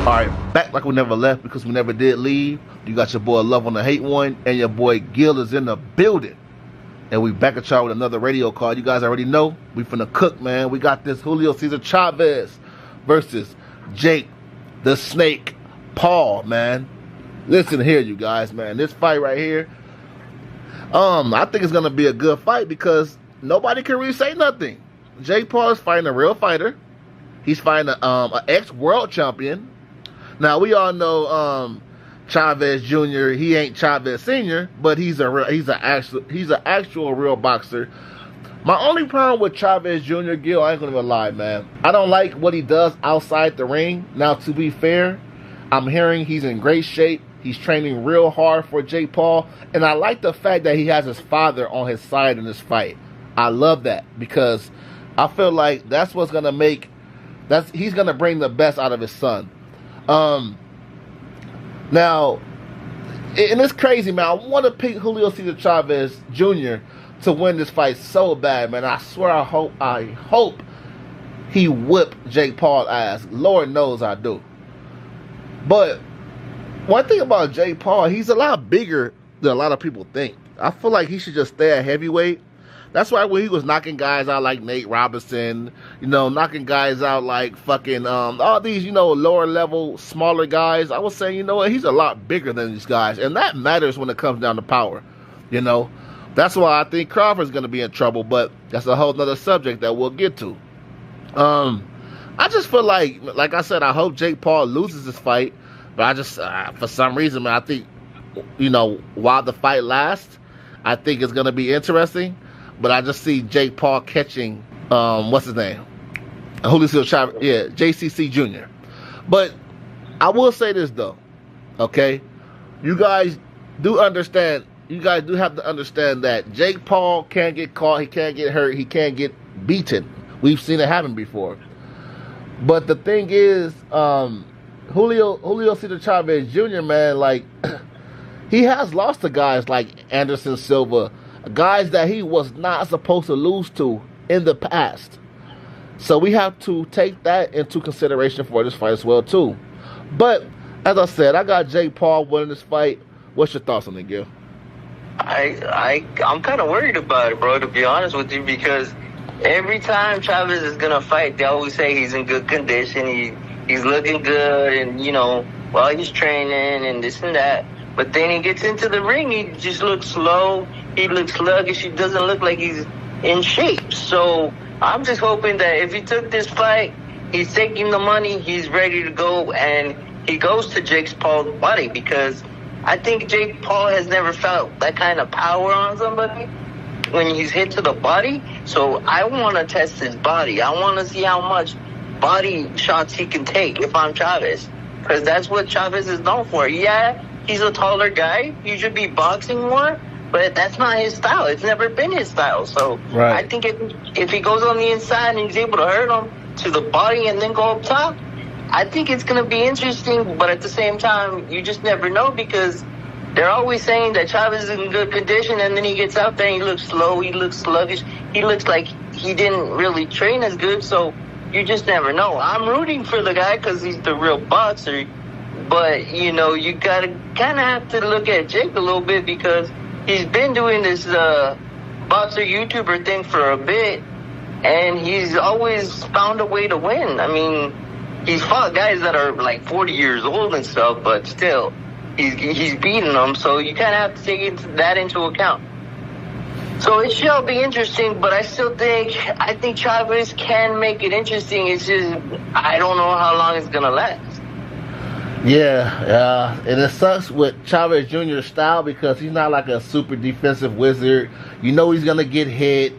Alright, back like we never left because we never did leave. You got your boy Love on the Hate One, and your boy Gil is in the building. And we back at y'all with another radio call. You guys already know, we finna cook, man. We got this Julio Cesar Chavez versus Jake the Snake Paul, man. Listen here, you guys, man. This fight right here, I think it's gonna be a good fight because nobody can really say nothing. Jake Paul is fighting a real fighter. He's fighting an ex-world champion. Now we all know Chavez Jr. He ain't Chavez Sr., but he's an actual real boxer. My only problem with Chavez Jr., Gil, I ain't gonna even lie, man. I don't like what he does outside the ring. Now, to be fair, I'm hearing he's in great shape. He's training real hard for Jake Paul, and I like the fact that he has his father on his side in this fight. I love that because I feel like that's what's gonna make. He's gonna bring the best out of his son. Now, and it's crazy, man. I want to pick Julio Cesar Chavez Jr. to win this fight so bad, man. I swear, I hope he whipped Jake Paul ass. Lord knows I do. But one thing about Jake Paul, he's a lot bigger than a lot of people think. I feel like he should just stay at heavyweight. That's why when he was knocking guys out like Nate Robinson, knocking guys out like fucking all these, lower level, smaller guys, I was saying, you know what, he's a lot bigger than these guys. And that matters when it comes down to power, That's why I think Crawford's going to be in trouble, but that's a whole nother subject that we'll get to. I just feel like I said, I hope Jake Paul loses this fight, but I just, for some reason, man, I think, while the fight lasts, I think it's going to be interesting. But I just see Jake Paul catching, what's his name? Julio Cesar Chavez, yeah, JCC Jr. But I will say this, though, okay? You guys do understand, you guys do have to understand that Jake Paul can't get caught, he can't get hurt, he can't get beaten. We've seen it happen before. But the thing is, Julio Cesar Chavez Jr., man, like, he has lost to guys like Anderson Silva, guys that he was not supposed to lose to in the past. So we have to take that into consideration for this fight as well, too. But, as I said, I got Jake Paul winning this fight. What's your thoughts on it, Gil? I'm kind of worried about it, bro, to be honest with you, because every time Chavez is going to fight, they always say he's in good condition, he's looking good, and, he's training and this and that. But then he gets into the ring, he just looks slow, he looks sluggish, he doesn't look like he's in shape. So I'm just hoping that if he took this fight, he's taking the money, he's ready to go, and he goes to Jake Paul's body, because I think Jake Paul has never felt that kind of power on somebody when he's hit to the body. So I want to test his body. I want to see how much body shots he can take if I'm Chavez, because that's what Chavez is known for. Yeah, he's a taller guy. He should be boxing more, but that's not his style. It's never been his style. So right. I think if he goes on the inside and he's able to hurt him to the body and then go up top, I think it's going to be interesting. But at the same time, you just never know, because they're always saying that Chavez is in good condition, and then he gets out there and he looks slow, he looks sluggish, he looks like he didn't really train as good. So you just never know. I'm rooting for the guy because he's the real boxer. But, you got to kind of have to look at Jake a little bit, because he's been doing this boxer YouTuber thing for a bit, and he's always found a way to win. I mean, he's fought guys that are like 40 years old and stuff, but still, he's beating them. So you kind of have to take that into account. So it shall be interesting, but I think Chavez can make it interesting. It's just, I don't know how long it's going to last. Yeah, and it sucks with Chavez Jr.'s style, because he's not like a super defensive wizard. He's going to get hit,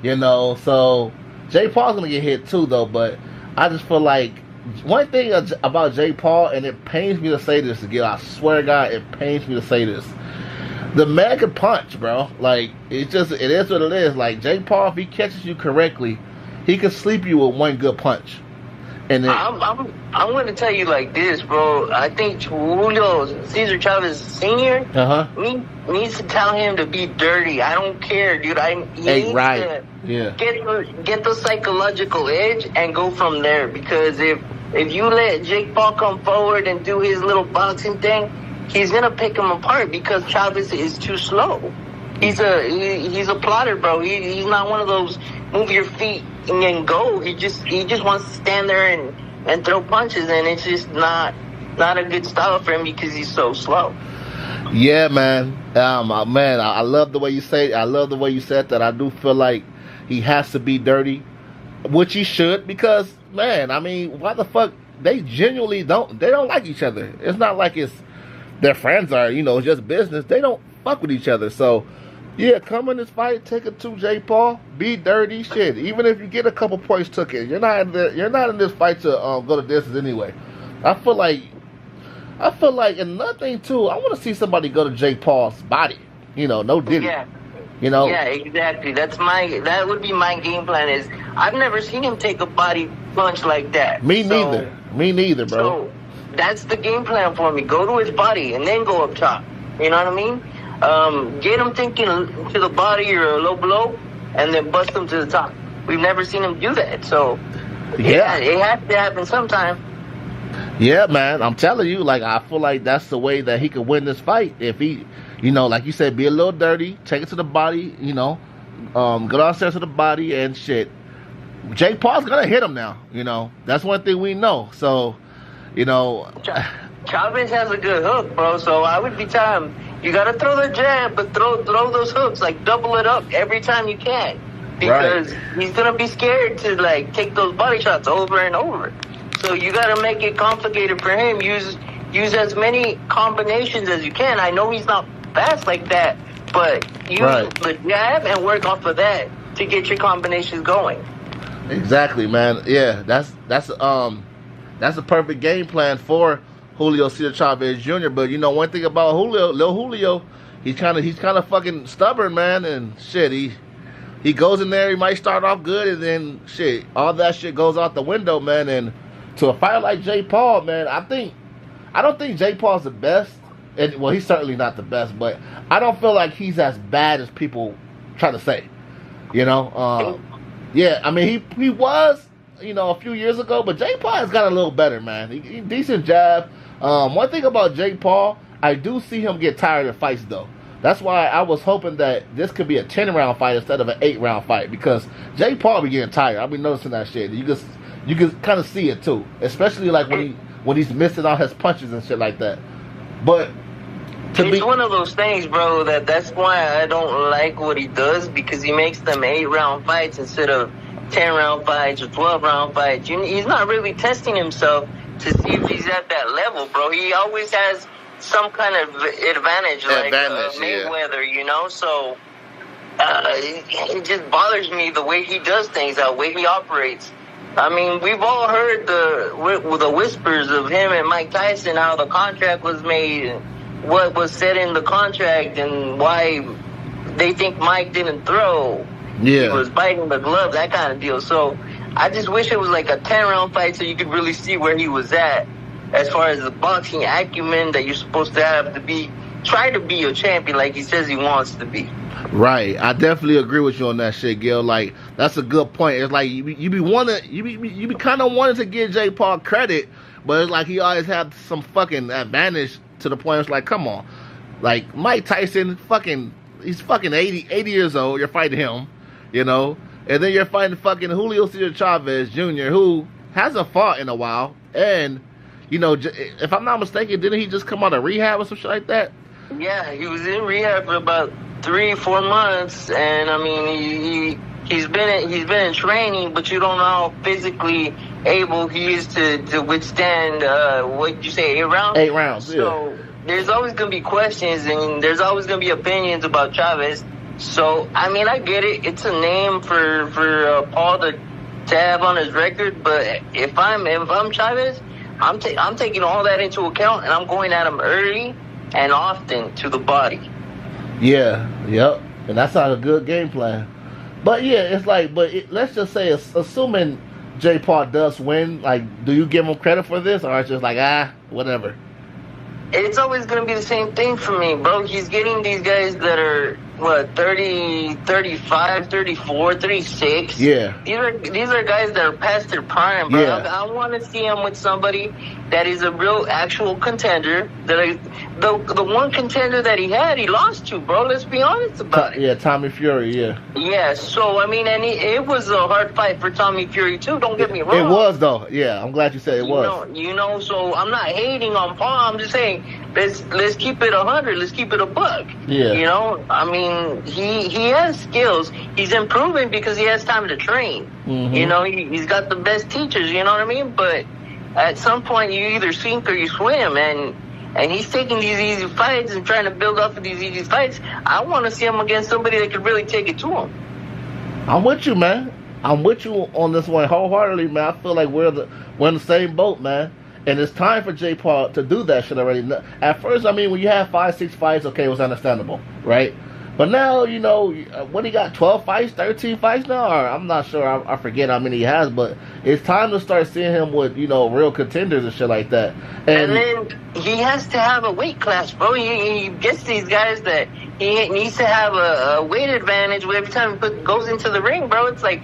So Jake Paul's going to get hit too, though. But I just feel like one thing about Jake Paul, and it pains me to say this again, I swear to God, it pains me to say this. The man can punch, bro. Like, it is what it is. Like, Jake Paul, if he catches you correctly, he can sleep you with one good punch. And then, I'm going to tell you like this, bro. I think Julio Cesar Chavez Sr. Needs to tell him to be dirty. I don't care, dude. He needs to get the psychological edge and go from there. Because if if you let Jake Paul come forward and do his little boxing thing, he's gonna pick him apart because Chavez is too slow. He's a plotter, bro. He's not one of those move your feet and then go. He just wants to stand there and throw punches, and it's just not a good style for him because he's so slow. Yeah, man. Man, I love the way you say. I love the way you said that. I do feel like he has to be dirty, which he should, because man, I mean, why the fuck they genuinely don't like each other. It's not like it's their friends are, it's just business. They don't fuck with each other. So yeah, come in this fight, take it to Jake Paul, be dirty, shit. Even if you get a couple points took it, you're not in this fight to go the distance anyway. I feel like and another thing too, I want to see somebody go to Jake Paul's body. No Diddy. Yeah. Yeah, exactly. That would be my game plan. Is I've never seen him take a body punch like that. Me neither, bro. So that's the game plan for me. Go to his body and then go up top. You know what I mean? Get him thinking to the body or a low blow, and then bust him to the top. We've never seen him do that. So yeah, it has to happen sometime. Yeah, man. I'm telling you, I feel like that's the way that he could win this fight. If he, like you said, be a little dirty, take it to the body, go downstairs to the body and shit. Jake Paul's gonna hit him now, That's one thing we know. So, Chavez has a good hook, bro. So I would be telling him, you gotta throw the jab, but throw those hooks, double it up every time you can. Because he's gonna be scared to take those body shots over and over. So you gotta make it complicated for him. Use as many combinations as you can. I know he's not fast like that, but use the jab and work off of that to get your combinations going. Exactly, man. Yeah, that's a perfect game plan for Julio Cesar Chavez Jr. But one thing about Julio, he's kind of fucking stubborn, man, and shit. He goes in there. He might start off good, and then shit, all that shit goes out the window, man. And to a fighter like Jake Paul, man, I don't think Jake Paul's the best. And, well, he's certainly not the best, but I don't feel like he's as bad as people try to say. Yeah, I mean, he was, a few years ago, but Jake Paul has got a little better, man. He decent jab. One thing about Jake Paul, I do see him get tired of fights, though. That's why I was hoping that this could be a 10-round fight instead of an 8-round fight, because Jake Paul be getting tired. I've been noticing that shit. You can kind of see it too, especially when he's missing all his punches and shit like that. But it's one of those things, bro. That's why I don't like what he does, because he makes them 8-round fights instead of 10-round fights or 12-round fights. He's not really testing himself to see if he's at that level, bro. He always has some kind of advantage, like Mayweather, So it just bothers me the way he does things, the way he operates. I mean, we've all heard the whispers of him and Mike Tyson, how the contract was made, what was said in the contract, and why they think Mike didn't throw. Yeah. He was biting the glove, that kind of deal. So I just wish it was like a 10-round fight so you could really see where he was at as far as the boxing acumen that you're supposed to have to try to be a champion like he says he wants to be. Right, I definitely agree with you on that shit, Gil. That's a good point. It's like you be kind of wanting to give Jake Paul credit, but it's like he always had some fucking advantage to the point. It's like, come on, Mike Tyson, he's fucking 80 years old. You're fighting him, and then you're fighting fucking Julio Cesar Chavez Jr., who hasn't fought in a while, and if I'm not mistaken, didn't he just come out of rehab or some shit like that? Yeah, he was in rehab for about 3-4 months, and I mean he's been in training, but you don't know how physically able he is to withstand what did you say, 8 rounds? 8 rounds. So there's always gonna be questions, and there's always gonna be opinions about Chavez. So I mean, I get it. It's a name for Paul to have on his record, but if I'm Chavez, I'm taking all that into account, and I'm going at him early and often to the body. Yeah, yep. And that's not a good game plan. But yeah, it's let's just say, assuming Jake Paul does win, do you give him credit for this, or it's just whatever? It's always going to be the same thing for me, bro. He's getting these guys that are what, 30, 35, 34, 36. Yeah. These are guys that are past their prime, bro. Yeah. I want to see him with somebody that is a real actual contender. The one contender that he had, he lost to, bro. Let's be honest about it. Yeah, Tommy Fury, yeah. Yeah, so, I mean, and it was a hard fight for Tommy Fury, too. Don't get me wrong. It was, though. Yeah, I'm glad you said it was. You know, so I'm not hating on Paul. I'm just saying, let's keep it 100. Let's keep it a buck. Yeah. You know, I mean, he has skills. He's improving because he has time to train. Mm-hmm. You know, he's got the best teachers, you know what I mean? But at some point, you either sink or you swim, and he's taking these easy fights and trying to build off of these easy fights. I want to see him against somebody that could really take it to him. I'm with you, man. I'm with you on this one wholeheartedly, man. I feel like we're in the same boat, man. And it's time for Jake Paul to do that shit already. At first, I mean, when you have 5-6 fights, okay, it was understandable, right? But now, you know, what he got, 12 fights, 13 fights now? Or I'm not sure. I forget how many he has. But it's time to start seeing him with, you know, real contenders and shit like that. And then he has to have a weight class, bro. He gets these guys that he needs to have a weight advantage every time he goes into the ring, bro. It's like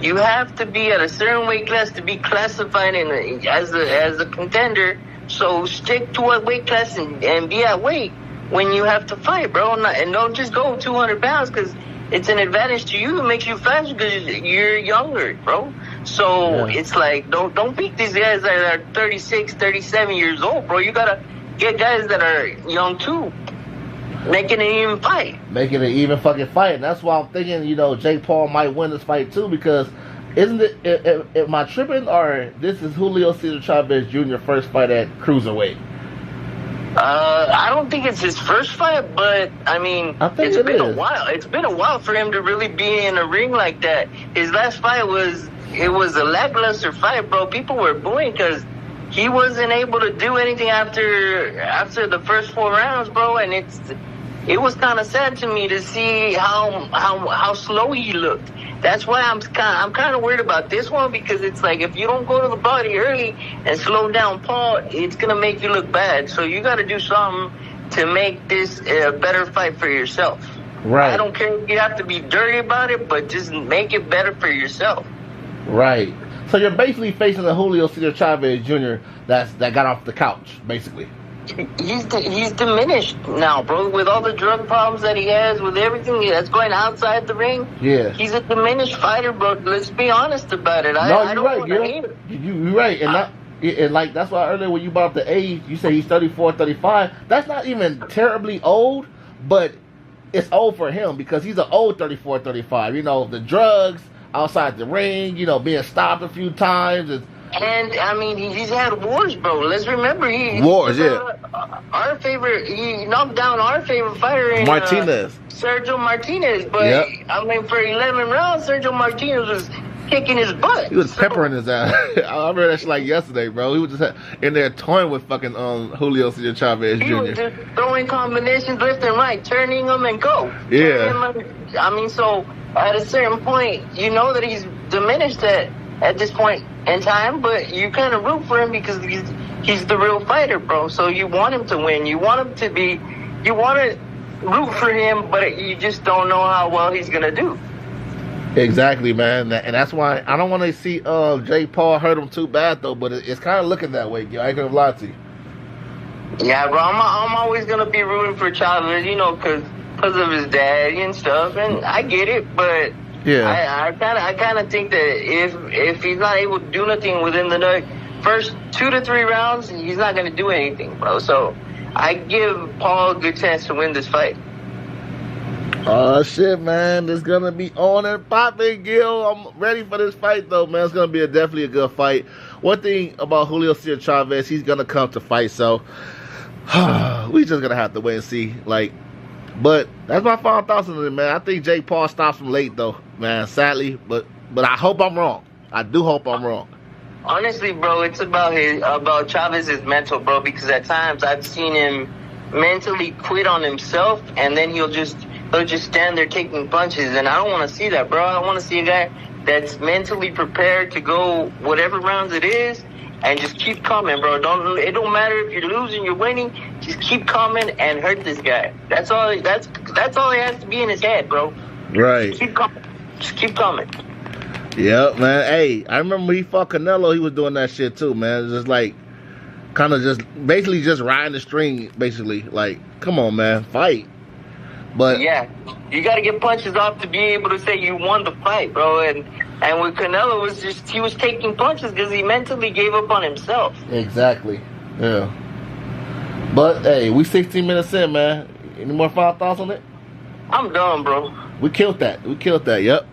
you have to be at a certain weight class to be classified as a contender. So stick to a weight class and be at weight when you have to fight, bro. And don't just go 200 pounds because it's an advantage to you. It makes you faster because you're younger, bro. So it's like, don't beat these guys that are 36, 37 years old, bro. You got to get guys that are young, too. Making an even fight. Making an even fucking fight. And that's why I'm thinking, you know, Jake Paul might win this fight, too, because isn't it, am I tripping, or this is Julio Cesar Chavez Jr. first fight at cruiserweight? I don't think it's his first fight, but I mean, it's been a while. It's been a while for him to really be in a ring like that. His last fight was a lackluster fight, bro. People were booing because he wasn't able to do anything after the first 4 rounds, bro. And it was kind of sad to me to see how slow he looked. That's why I'm kind of worried about this one, because it's like if you don't go to the body early and slow down Paul, it's gonna make you look bad. So you got to do something to make this a better fight for yourself. Right. I don't care if you have to be dirty about it, but just make it better for yourself. Right. So you're basically facing a Julio Cesar Chavez Jr. that got off the couch, basically. He's diminished now, bro. With all the drug problems that he has, with everything that's going outside the ring, yeah, he's a diminished fighter, bro. Let's be honest about it. You're right. You're right, and like that's why earlier when you brought up the age, you say he's 34, 35. That's not even terribly old, but it's old for him because he's an old 34, 35. You know, the drugs outside the ring, you know, being stopped a few times. And, I mean, he's had wars, bro. Let's remember, he knocked down our favorite fighter in Martinez. Sergio Martinez. But, I mean, for 11 rounds, Sergio Martinez was kicking his butt. He was peppering his ass. I remember that shit like yesterday, bro. He was just in there toying with fucking Julio Cesar Chavez Jr. He was just throwing combinations left and right, turning them and go. Yeah. I mean, so at a certain point, you know that he's diminished at this point in time, but you kind of root for him because he's the real fighter, bro. So you want him to win. You want him to be. You want to root for him, but you just don't know how well he's gonna do. Exactly, man, and that's why I don't want to see Jake Paul hurt him too bad, though. But it's kind of looking that way. I ain't gonna lie to you. Yeah, bro. I'm always gonna be rooting for Chávez, you know, because of his dad and stuff, and I get it, but. Yeah, I kind of think that if he's not able to do nothing within the first 2 to 3 rounds, he's not going to do anything, bro. So I give Paul a good chance to win this fight. Oh shit, man! It's gonna be on and popping, Gil. I'm ready for this fight, though, man. It's gonna be definitely a good fight. One thing about Julio Cesar Chavez, he's gonna come to fight, so we just gonna have to wait and see, like. But that's my final thoughts on it, man. I think Jake Paul stops him late, though, man, sadly. But I hope I'm wrong. I do hope I'm wrong. Honestly, bro, it's about Chávez's mental, bro, because at times I've seen him mentally quit on himself, and then he'll just stand there taking punches, and I don't want to see that, bro. I want to see a guy that's mentally prepared to go whatever rounds it is, and just keep coming, bro. It don't matter if you're losing, you're winning. Just keep coming and hurt this guy. That's all. That's That's all it has to be in his head, bro. Right. Keep coming. Just keep coming. Yep, man. Hey, I remember when he fought Canelo, he was doing that shit too, man. Just like, kind of just, basically just riding the string, basically. Like, come on, man, fight. But yeah, you got to get punches off to be able to say you won the fight, bro. And with Canelo, was just, he was taking punches because he mentally gave up on himself. Exactly. Yeah. But, hey, we 16 minutes in, man. Any more final thoughts on it? I'm done, bro. We killed that. Yep.